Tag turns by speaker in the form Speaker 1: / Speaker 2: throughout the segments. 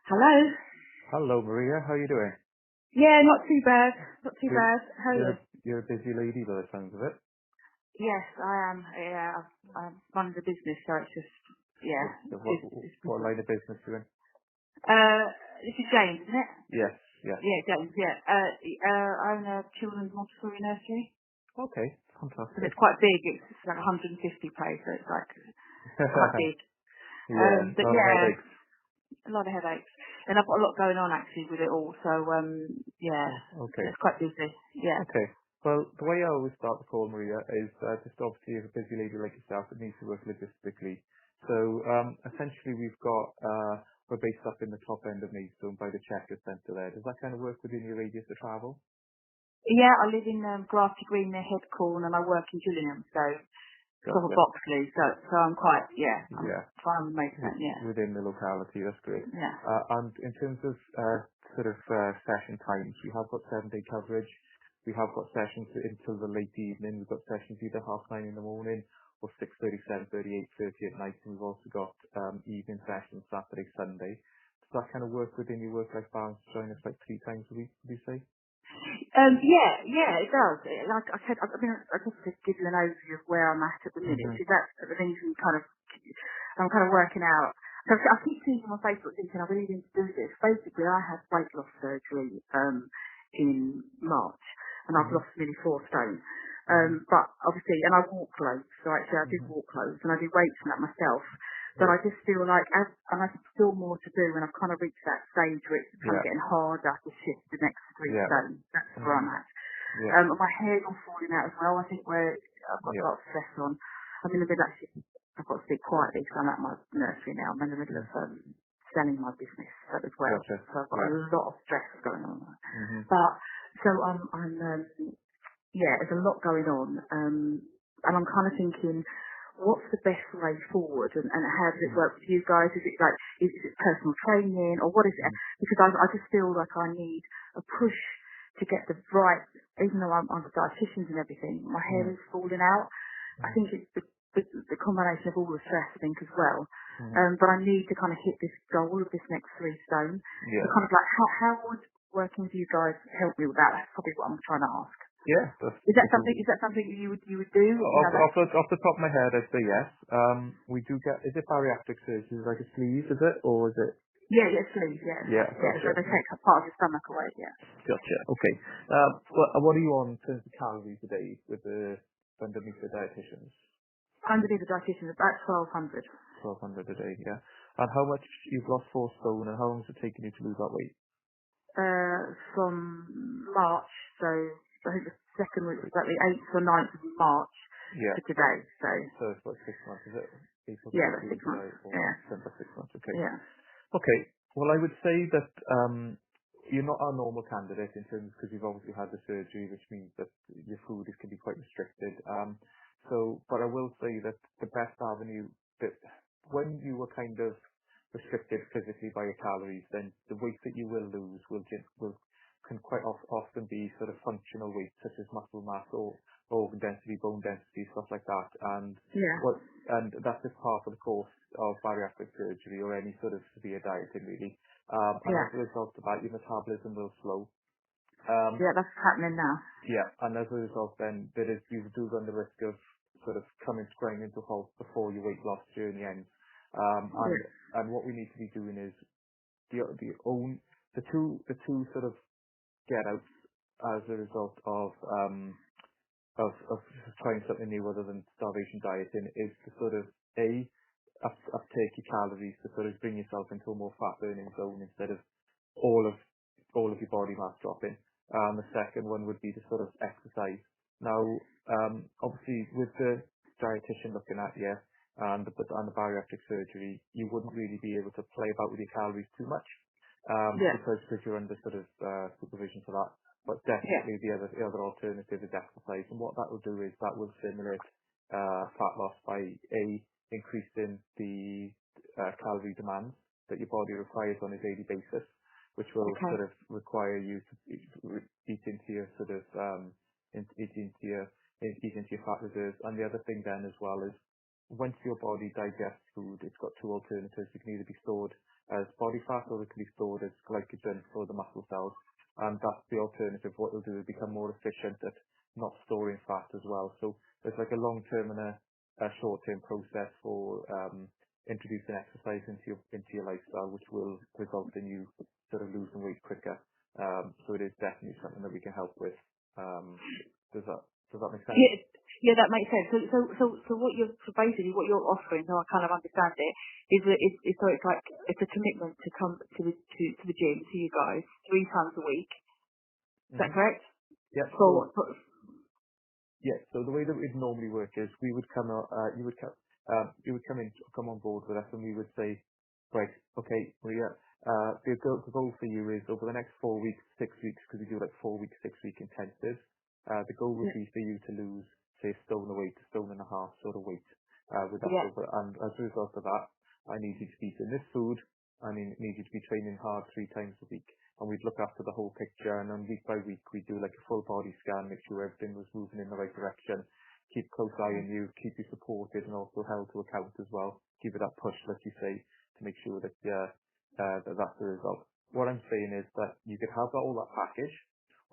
Speaker 1: Hello?
Speaker 2: Hello, Maria. How are you doing?
Speaker 1: Yeah, not too bad. Not too
Speaker 2: You're
Speaker 1: bad. How are you?
Speaker 2: you're a busy lady by the sounds of it.
Speaker 1: Yes, I am. Yeah, I'm running the business, so it's just, yeah,
Speaker 2: What
Speaker 1: it's
Speaker 2: what
Speaker 1: busy.
Speaker 2: line of business you in?
Speaker 1: This is James, isn't it?
Speaker 2: Yes, yes.
Speaker 1: Yeah, James, yeah. I own a children's Montessori nursery,
Speaker 2: Okay,
Speaker 1: but
Speaker 2: fantastic.
Speaker 1: it's quite big. It's like 150 plays, so it's like quite big.
Speaker 2: Yeah, a
Speaker 1: But
Speaker 2: lot of
Speaker 1: yeah,
Speaker 2: headaches.
Speaker 1: a lot of headaches. And I've got a lot going on actually with it all, so yeah,
Speaker 2: Oh,
Speaker 1: so
Speaker 2: okay,
Speaker 1: it's quite busy. Yeah.
Speaker 2: okay. Well, the way I always start the call, Maria, is just obviously as a busy lady like yourself, it needs to work logistically. So essentially, we're based up in the top end of Maidstone by the Checker Centre there. Does that kind of work within your radius of travel?
Speaker 1: Yeah, I live in Grafty Green near Headcorn and I work in Gillingham, so sort of
Speaker 2: Gotcha.
Speaker 1: Boxley, so I'm quite, yeah, I'm
Speaker 2: Yeah.
Speaker 1: trying to make that, yeah.
Speaker 2: Within the locality. That's great.
Speaker 1: Yeah.
Speaker 2: And in terms of session times, we have got 7-day coverage. We have got sessions until the late evening. We've got sessions either 9:30 in the morning or 6:30, 7:30, 8:30 at night. And we've also got evening sessions Saturday, Sunday. Does that kind of work within your work-life balance? Join us like 3 times a week, would you say?
Speaker 1: Yeah, it does. Like I said, I just to give you an overview of where I'm at the minute.
Speaker 2: Hmm.
Speaker 1: So that, then you can kind of, I'm kind of working out. So I keep seeing on Facebook thinking I really need to do this. Basically, I had weight loss surgery in March, and I've
Speaker 2: Hmm.
Speaker 1: lost nearly 4 stone.
Speaker 2: Hmm.
Speaker 1: But obviously, and I walk loads, so actually I do
Speaker 2: Hmm.
Speaker 1: walk loads, and I do weights and that myself. But
Speaker 2: Yeah.
Speaker 1: I just feel like, and I've still more to do, and I've kind of reached that stage where it's kind of
Speaker 2: Yeah.
Speaker 1: getting harder to shift the next 3
Speaker 2: Yeah.
Speaker 1: stone. That's where
Speaker 2: Hmm.
Speaker 1: I'm at.
Speaker 2: Yeah.
Speaker 1: My hair's all falling out as well. I think where I've got a
Speaker 2: Yeah.
Speaker 1: lot of stress on. I'm in the middle actually. I've got to speak quietly because I'm at my nursery now. I'm in the middle of selling my business as well,
Speaker 2: Gotcha.
Speaker 1: so I've got a
Speaker 2: Yeah.
Speaker 1: lot of stress going on.
Speaker 2: Hmm.
Speaker 1: But so yeah, there's a lot going on, and I'm kind of thinking, what's the best way forward, and how does it
Speaker 2: Hmm.
Speaker 1: work with you guys? Is it like is it personal training, or what is it?
Speaker 2: Hmm.
Speaker 1: Because I just feel like I need a push to get the right. Even though I'm a dietitian and everything, my hair
Speaker 2: Hmm.
Speaker 1: is falling out. I
Speaker 2: Hmm.
Speaker 1: think it's the combination of all the stress, I think, as well.
Speaker 2: Hmm.
Speaker 1: But I need to kind of hit this goal of this next 3 stone. So
Speaker 2: Yeah.
Speaker 1: kind of like, how would working with you guys help me with that? That's probably what I'm trying to ask.
Speaker 2: Yeah,
Speaker 1: Is that
Speaker 2: that's
Speaker 1: something? Is that something you would do? You know, that.
Speaker 2: off the top of my head, I'd say yes. We do get. Is it bariatric surgery? Is it like a sleeve? Is it, or is it?
Speaker 1: Yeah, yes, please, yes,
Speaker 2: Yeah,
Speaker 1: yeah. So
Speaker 2: gotcha,
Speaker 1: they take a part of your stomach away. Yeah.
Speaker 2: gotcha. Okay. What are you on in terms of calories a day with the underneath the dietitians?
Speaker 1: Underneath the dietitian, about 1,200.
Speaker 2: 1,200 a day. Yeah. And how much you've lost 4 stone, and how long has it taken you to lose that weight?
Speaker 1: From March, so I think the second week was about the 8th or 9th of March
Speaker 2: Yeah.
Speaker 1: to today. So
Speaker 2: So it's about 6 months. Is it April
Speaker 1: yeah,
Speaker 2: to
Speaker 1: about 6
Speaker 2: June,
Speaker 1: months.
Speaker 2: July, August,
Speaker 1: Yeah,
Speaker 2: September? 6 months. Okay.
Speaker 1: yeah,
Speaker 2: Okay. Well, I would say that you're not our normal candidate in terms because you've obviously had the surgery, which means that your food can be quite restricted. But I will say that the best avenue that when you were kind of restricted physically by your calories, then the weight that you will lose will can quite often be sort of functional weight, such as muscle mass or organ density, bone density, stuff like that.
Speaker 1: yeah,
Speaker 2: And that's just part of the course of bariatric surgery or any sort of severe dieting really. And
Speaker 1: yeah,
Speaker 2: as a result of that, your metabolism will slow. Um,
Speaker 1: yeah. That's happening now.
Speaker 2: yeah, and as a result, then you do run the risk of sort of coming grinding to a halt before your weight loss journey ends. Um, and
Speaker 1: Yeah,
Speaker 2: and what we need to be doing is the two sort of get outs as a result of trying something new other than starvation dieting is to sort of uptake your calories to sort of bring yourself into a more fat burning zone instead of all of your body mass dropping. The second one would be to sort of exercise. Now, obviously with the dietitian looking at you and the bariatric surgery, you wouldn't really be able to play about with your calories too much
Speaker 1: yeah,
Speaker 2: because you're under sort of supervision for that. But
Speaker 1: yeah.
Speaker 2: definitely the other alternative is exercise. And what that will do is that will stimulate fat loss by increasing the calorie demands that your body requires on a daily basis, which will
Speaker 1: Okay,
Speaker 2: sort of require you to eat into your sort of eat into your fat reserves. And the other thing then as well is once your body digests food, it's got two alternatives. It can either be stored as body fat, or it can be stored as glycogen for the muscle cells. And that's the alternative. What it'll do is become more efficient at not storing fat as well. So there's like a long-term and a short-term process for introducing exercise into your lifestyle, which will result in you sort of losing weight quicker. So it is definitely something that we can help with. Does that make sense?
Speaker 1: Yeah, that makes sense. So basically what you're offering, so I kind of understand it, is that it's a commitment to come to the gym to you guys 3 times a week. Is that correct?
Speaker 2: Yeah. Yeah. So the way that it would normally work is we would come you would come on board with us, and we would say, right, okay, Maria, the goal for you is over the next 4 weeks, 6 weeks, because we do like 4-week, 6-week intensives. The goal would be for you to lose, say, a stone away to 1.5 stone sort of weight with that. And as a result of that, I need you to be eating this food. I need you to be training hard 3 times a week. And we'd look after the whole picture. And then week by week, we'd do like a full body scan, make sure everything was moving in the right direction, keep close eye on you, keep you supported and also held to account as well. Give it that push, like you say, to make sure that that's the result. What I'm saying is that you could have all that package.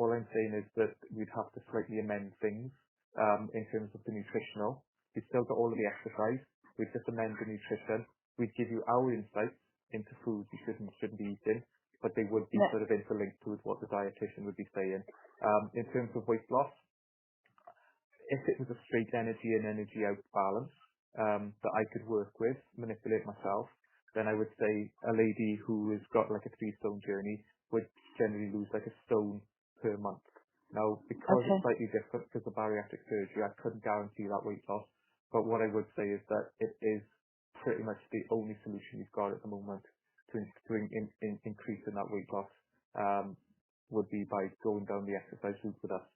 Speaker 2: All I'm saying is that we'd have to slightly amend things in terms of the nutritional. We've still got all of the exercise. We'd just amend the nutrition. We'd give you our insights into foods you shouldn't be eating, but they would be sort of interlinked with what the dietitian would be saying. In terms of weight loss, if it was a straight energy in, energy out balance that I could work with, manipulate myself, then I would say a lady who has got like a 3-stone journey would generally lose like a stone per month. Now, because it's slightly different because of bariatric surgery, I couldn't guarantee that weight loss. But what I would say is that it is pretty much the only solution you've got at the moment to increase in that weight loss would be by going down the exercise route with us,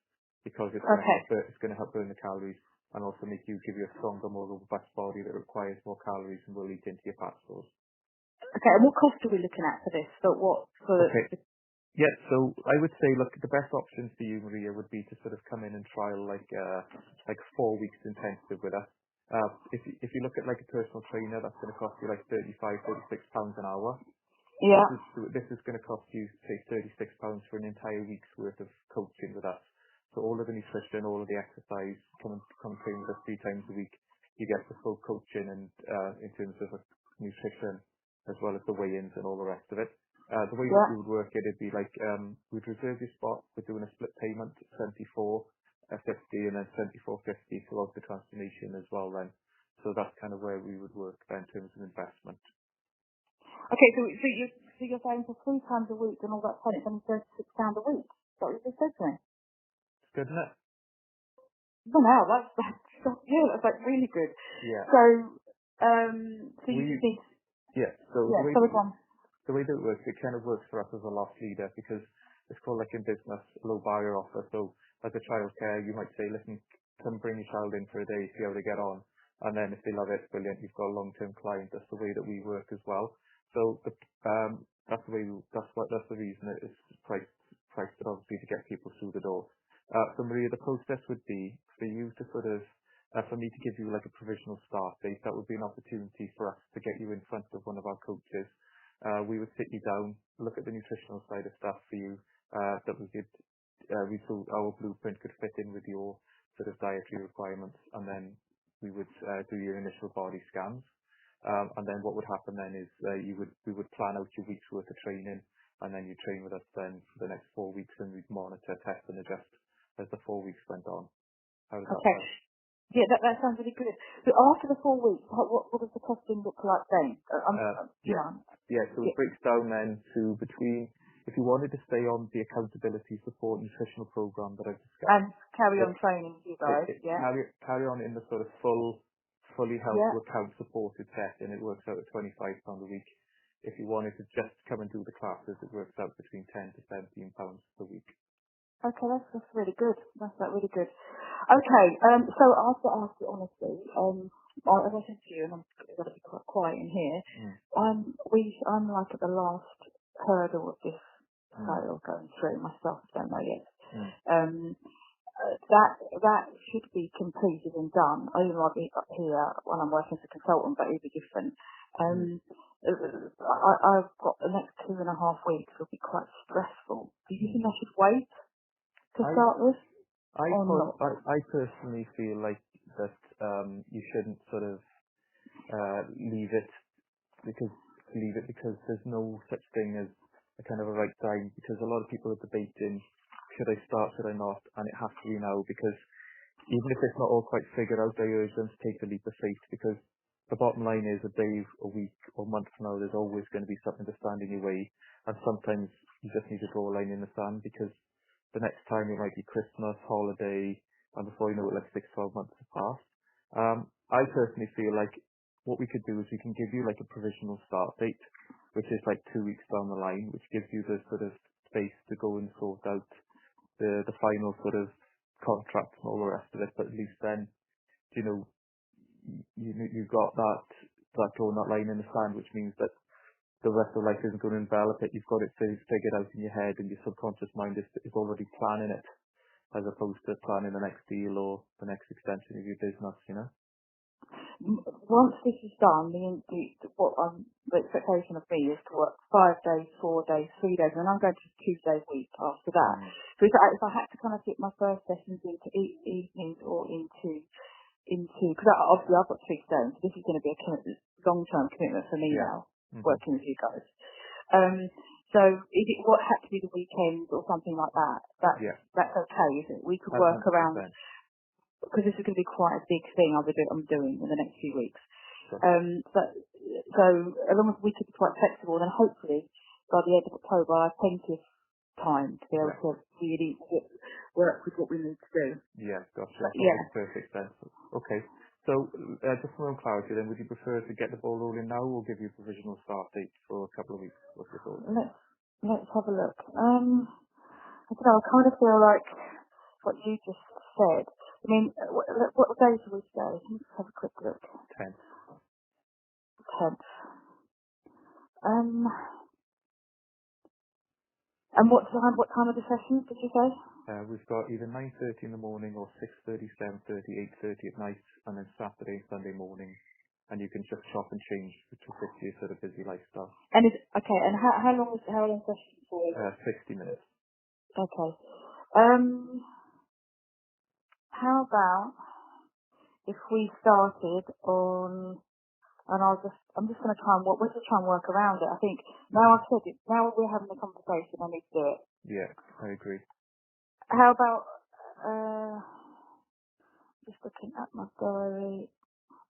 Speaker 2: because it's going to help burn the calories and also give you a stronger, more robust body that requires more calories and will eat into your fat stores.
Speaker 1: Okay, and what cost are we looking at for this?
Speaker 2: Yeah, so I would say, look, the best option for you, Maria, would be to sort of come in and trial like 4 weeks intensive with us. If you look at like a personal trainer, that's going to cost you like £35-36 an hour.
Speaker 1: Yeah.
Speaker 2: This is going to cost you, say, £36 for an entire week's worth of coaching with us. So all of the nutrition, all of the exercise, come train with us 3 times a week. You get the full coaching and in terms of nutrition, as well as the weigh-ins and all the rest of it. The way that we would work it'd be like we'd reserve your spot. We're doing a split payment, 74.50 and then 74.50 throughout the transformation as well. Then, so that's kind of where we would work then in terms of investment.
Speaker 1: Okay, so you're saying for 3 times a week and all that fun, it's only £36 a week. Is that what you just said to me?
Speaker 2: It's good, isn't it?
Speaker 1: Well, no, that's like really good.
Speaker 2: Yeah.
Speaker 1: So you just need.
Speaker 2: Yeah. So the way that it works, it kind of works for us as a loss leader, because it's called, like in business, a low barrier offer. So as a childcare, you might say, listen, come bring your child in for a day, see how they get on. And then if they love it, brilliant, you've got a long-term client. That's the way that we work as well. So that's the reason it is priced obviously to get people through the door. So Maria, the process would be for you to sort of, for me to give you like a provisional start date. That would be an opportunity for us to get you in front of one of our coaches. We would sit you down, look at the nutritional side of stuff for you. That we thought our blueprint could fit in with your sort of dietary requirements, and then we would do your initial body scans. And then what would happen then is we would plan out your week's worth of training, and then you train with us then for the next 4 weeks, and we'd monitor, test, and adjust as the 4 weeks went on. How does that sound?
Speaker 1: Yeah, that sounds really good. So after the 4 weeks, what does the costing look like then?
Speaker 2: So it breaks down then to between, if you wanted to stay on the accountability support nutritional program that I've discussed.
Speaker 1: And carry on training with you guys,
Speaker 2: Carry on in the sort of fully held to account supported setting, it works out at £25 a week. If you wanted to just come and do the classes, it works out between £10 to £17 per week.
Speaker 1: Okay, that's really good. That's really good. Okay, so I have to ask you honestly, as I said to you, and I'm going to be quite quiet in here, I'm like at the last hurdle of this sale going through myself, I don't know yet. that should be completed and done. I even might be up here when I'm working as a consultant, but it'll be different. I've got the next 2.5 weeks will be quite stressful. Do you think I should wait to start with?
Speaker 2: I personally feel like that you shouldn't sort of leave it because there's no such thing as a kind of a right time, because a lot of people are debating, should I start, should I not, and it has to be now, because even if it's not all quite figured out, I urge them to take the leap of faith, because the bottom line is a day, a week, or month from now, there's always going to be something to stand in your way, and sometimes you just need to draw a line in the sand, because the next time it might be Christmas, holiday, and before you know it, like 6-12 months have passed. I personally feel like what we could do is we can give you like a provisional start date, which is like 2 weeks down the line, which gives you the sort of space to go and sort out the final sort of contract and all the rest of it. But at least then, you know, you've got that drawing that line in the sand, which means that the rest of life isn't going to envelop it. You've got it figured out in your head, and your subconscious mind is already planning it, as opposed to planning the next deal or the next extension of your business, you know.
Speaker 1: Once this is done, the expectation of me is to work 5 days, 4 days, 3 days, and I'm going to 2 days a week after that. So if I had to kind of get my first sessions into evenings or into because obviously I've got 3 stones, so this is going to be a long-term commitment for me now, working with you guys. So if it had to be the weekends or something like that, that's okay, isn't it? We could work around, because this is going to be quite a big thing I'm doing in the next few weeks.
Speaker 2: Sure.
Speaker 1: So as long as we could be quite flexible, then hopefully by the end of October I have plenty of time to be able to really work with what we need to do.
Speaker 2: Yeah, gotcha. That makes perfect sense. Okay. So just for more clarity then, would you prefer to get the ball rolling now or give you a provisional start date for a couple of weeks? What's your thoughts?
Speaker 1: Let's have a look. I don't know, I kind of feel like what you just said. I mean, what days are we today? Let's have a quick look.
Speaker 2: 10th.
Speaker 1: 10th. And what time of the sessions did you say?
Speaker 2: We've got either 9:30 in the morning or 6:30, 7:30, 8:30 at night, and then Saturday and Sunday morning. And you can just shop and change to fit your sort of busy lifestyle.
Speaker 1: And and how long session for?
Speaker 2: 60 minutes.
Speaker 1: Okay. How about if we started on, and I'm just going to try and work around it. I think now I've said it, now we're having a conversation, I need to do it.
Speaker 2: Yeah, I agree.
Speaker 1: How about, just looking at my diary,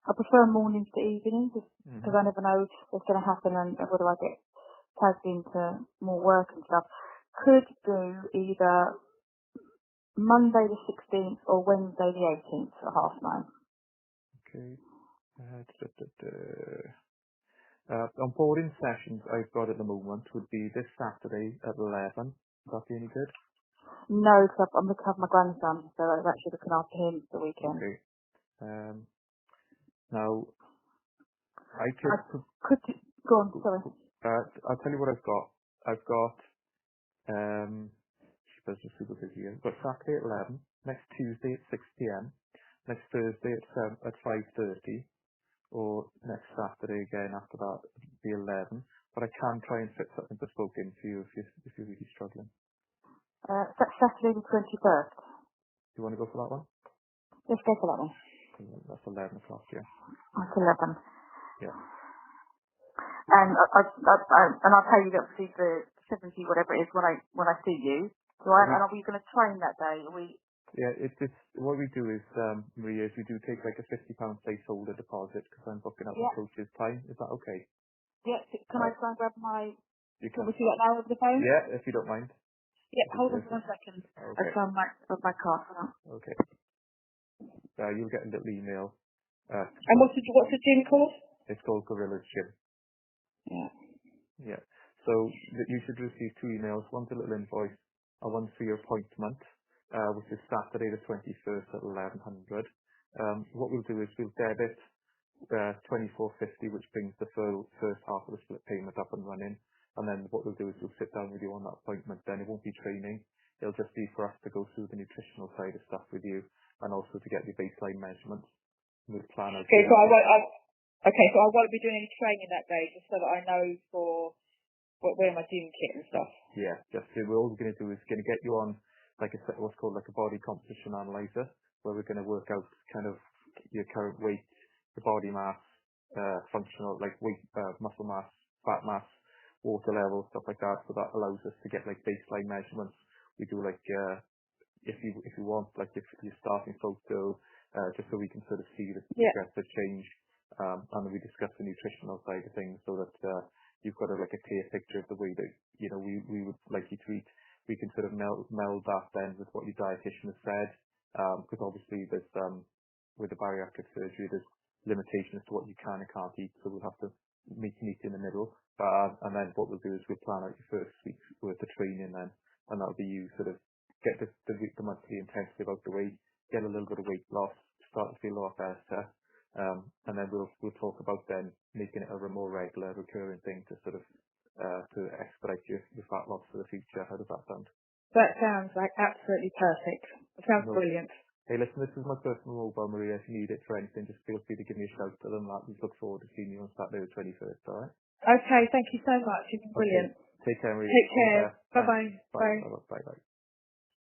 Speaker 1: I prefer mornings to evenings, because I never know what's going to happen and whether I get tagged into more work and stuff. Could do either Monday the 16th or Wednesday the 18th at 9:30.
Speaker 2: Okay. Onboarding sessions I've got at the moment would be this Saturday at 11. Would that be any good?
Speaker 1: No, because I'm looking after my grandson, so I was actually looking after him for the weekend.
Speaker 2: Okay. Now, I
Speaker 1: could go on, sorry.
Speaker 2: I'll tell you what I've got. I've got, she's just super busy here. I've got Saturday at 11, next Tuesday at 6 p.m, next Thursday at 5:30, or next Saturday again after that it'll be 11. But I can try and fit something bespoke in for you if you're really struggling.
Speaker 1: Saturday the 21st.
Speaker 2: Do you want to go for that one?
Speaker 1: Let's go for that one.
Speaker 2: That's 11 o'clock, yeah.
Speaker 1: That's 11.
Speaker 2: Yeah.
Speaker 1: And I'll tell you that obviously the 70 whatever it is when I see you. Right? And are we going to train that day?
Speaker 2: Yeah, it's what we do is, Maria, is we do take like a £50 placeholder deposit because I'm booking up the coach's time. Is that okay?
Speaker 1: Yeah. Can I try and grab my?
Speaker 2: You can.
Speaker 1: Can we do that now over the phone?
Speaker 2: Yeah, if you don't mind.
Speaker 1: Yeah. Hold on for 1 second.
Speaker 2: Okay.
Speaker 1: I'll try my card for that.
Speaker 2: Okay. You'll get a little email.
Speaker 1: And what's the gym called?
Speaker 2: It's called Gorilla's Gym.
Speaker 1: Yeah.
Speaker 2: Yeah. So you should receive 2 emails. One's a little invoice, and one's for your appointment, which is Saturday the 21st at 1100. What we'll do is we'll debit 2450, which brings the first half of the split payment up and running. And then what we'll do is we'll sit down with you on that appointment. Then it won't be training. It'll just be for us to go through the nutritional side of stuff with you, and also to get the baseline measurements. We'll plan out.
Speaker 1: Okay, so I won't be doing any training that day, just so that I know for where my gym kit and stuff.
Speaker 2: Yeah, we're all we're going to do is going to get you on what's called like a body composition analyzer, where we're going to work out kind of your current weight, your body mass, functional like weight, muscle mass, fat mass, water level, stuff like that. So that allows us to get like baseline measurements. We do like if you want, like if your starting photo, just so we can sort of see the progressive change, and then we discuss the nutritional side of things, so that you've got like a clear picture of the way that we would like you to eat. We can sort of meld that then with what your dietitian has said, because obviously there's with the bariatric surgery there's limitations to what you can and can't eat, so we'll have to meet in the middle. And then what we'll do is we'll plan out your first week's worth of training then, and that'll be you sort of get the monthly intensity about the weight, get a little bit of weight loss, start to feel a lot better, and then we'll talk about then making it a more regular, recurring thing to sort of to expedite your fat loss for the future. How does that sound?
Speaker 1: That sounds like absolutely perfect. It sounds brilliant.
Speaker 2: Hey, listen, this is my personal mobile, Maria. If you need it for anything, just feel free to give me a shout. Other than that, we look forward to seeing you on Saturday the 21st, all right?
Speaker 1: Okay, thank you so much. You've been brilliant.
Speaker 2: Okay. Take care, Maria.
Speaker 1: Take care. Bye-bye.
Speaker 2: Bye. Bye. Bye. Bye.